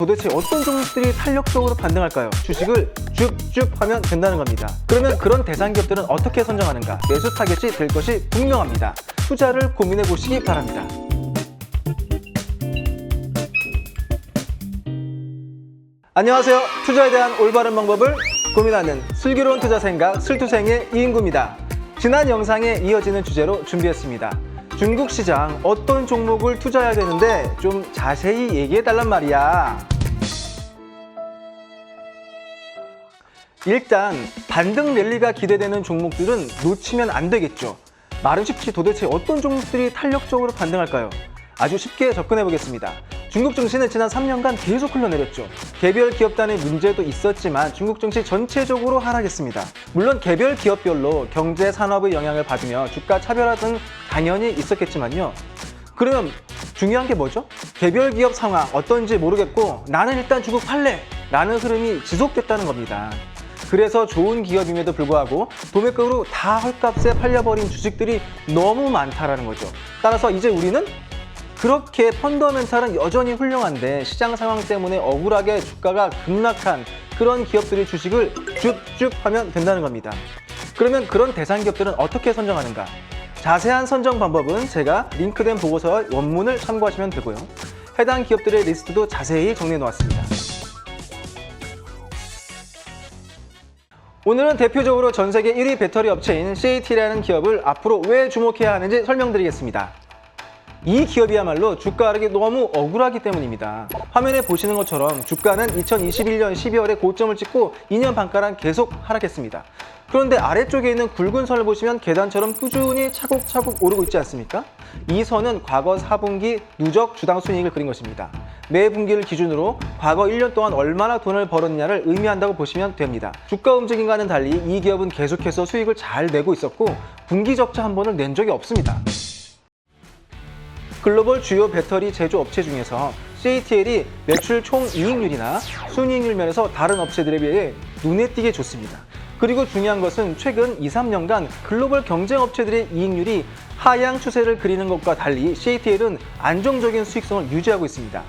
도대체 어떤 종목들이 탄력적으로 반등할까요? 주식을 쭉쭉 하면 된다는 겁니다. 그러면 그런 대상 기업들은 어떻게 선정하는가? 매수 타겟이 될 것이 분명합니다. 투자를 고민해 보시기 바랍니다. 안녕하세요. 투자에 대한 올바른 방법을 고민하는 슬기로운 투자 생각 슬투생의 이인구입니다. 지난 영상에 이어지는 주제로 준비했습니다. 중국 시장 어떤 종목을 투자해야 되는데 좀 자세히 얘기해 달란 말이야. 일단 반등 랠리가 기대되는 종목들은 놓치면 안 되겠죠. 말은 쉽지 도대체 어떤 종목들이 탄력적으로 반등할까요? 아주 쉽게 접근해 보겠습니다. 중국 증시는 지난 3년간 계속 흘러내렸죠. 개별 기업단의 문제도 있었지만 중국 증시 전체적으로 하락했습니다. 물론 개별 기업별로 경제 산업의 영향을 받으며 주가 차별화 등 당연히 있었겠지만요. 그러면 중요한 게 뭐죠? 개별 기업 상황 어떤지 모르겠고 나는 일단 중국 팔래! 라는 흐름이 지속됐다는 겁니다. 그래서 좋은 기업임에도 불구하고 도매가로 다 헐값에 팔려버린 주식들이 너무 많다라는 거죠. 따라서 이제 우리는 그렇게 펀더멘탈은 여전히 훌륭한데 시장 상황 때문에 억울하게 주가가 급락한 그런 기업들의 주식을 쭉쭉 하면 된다는 겁니다. 그러면 그런 대상 기업들은 어떻게 선정하는가? 자세한 선정 방법은 제가 링크된 보고서의 원문을 참고하시면 되고요. 해당 기업들의 리스트도 자세히 정리해 놓았습니다. 오늘은 대표적으로 전 세계 1위 배터리 업체인 CATL이라는 기업을 앞으로 왜 주목해야 하는지 설명드리겠습니다. 이 기업이야말로 주가 하락이 너무 억울하기 때문입니다. 화면에 보시는 것처럼 주가는 2021년 12월에 고점을 찍고 2년 반가량 계속 하락했습니다. 그런데 아래쪽에 있는 굵은 선을 보시면 계단처럼 꾸준히 차곡차곡 오르고 있지 않습니까? 이 선은 과거 4분기 누적 주당 순이익을 그린 것입니다. 매 분기를 기준으로 과거 1년 동안 얼마나 돈을 벌었느냐를 의미한다고 보시면 됩니다. 주가 움직임과는 달리 이 기업은 계속해서 수익을 잘 내고 있었고 분기 적자 한 번을 낸 적이 없습니다. 글로벌 주요 배터리 제조업체 중에서 CATL이 매출 총이익률이나 순이익률 면에서 다른 업체들에 비해 눈에 띄게 좋습니다. 그리고 중요한 것은 최근 2, 3년간 글로벌 경쟁 업체들의 이익률이 하향 추세를 그리는 것과 달리 CATL은 안정적인 수익성을 유지하고 있습니다.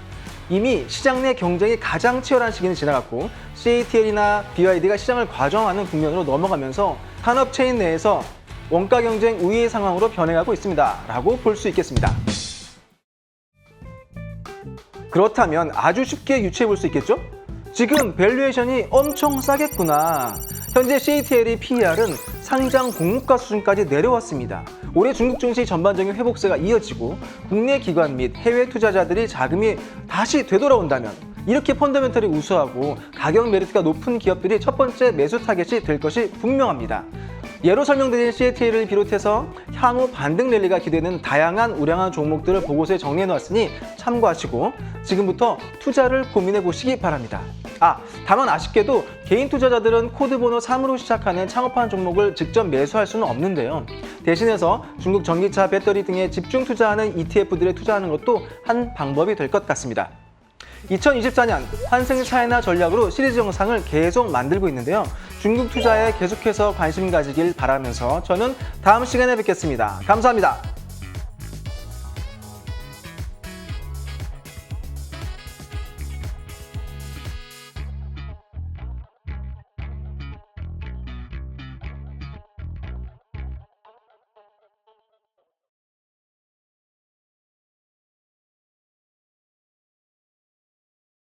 이미 시장 내 경쟁이 가장 치열한 시기는 지나갔고 CATL이나 BYD가 시장을 과정하는 국면으로 넘어가면서 산업체인 내에서 원가 경쟁 우위의 상황으로 변해가고 있습니다. 라고 볼 수 있겠습니다. 그렇다면 아주 쉽게 유추해 볼 수 있겠죠? 지금 밸류에이션이 엄청 싸겠구나. 현재 CATL의 PER은 상장 공모가 수준까지 내려왔습니다. 올해 중국 증시 전반적인 회복세가 이어지고 국내 기관 및 해외 투자자들이 자금이 다시 되돌아온다면 이렇게 펀더멘털이 우수하고 가격 메리트가 높은 기업들이 첫 번째 매수 타겟이 될 것이 분명합니다. 예로 설명드린 CATL을 비롯해서 향후 반등 랠리가 기대되는 다양한 우량한 종목들을 보고서에 정리해 놓았으니 참고하시고 지금부터 투자를 고민해 보시기 바랍니다. 다만 아쉽게도 개인 투자자들은 코드 번호 3으로 시작하는 창업하는 종목을 직접 매수할 수는 없는데요. 대신해서 중국 전기차, 배터리 등에 집중 투자하는 ETF들에 투자하는 것도 한 방법이 될 것 같습니다. 2024년 환승 차이나 전략으로 시리즈 영상을 계속 만들고 있는데요. 중국 투자에 계속해서 관심 가지길 바라면서 저는 다음 시간에 뵙겠습니다. 감사합니다.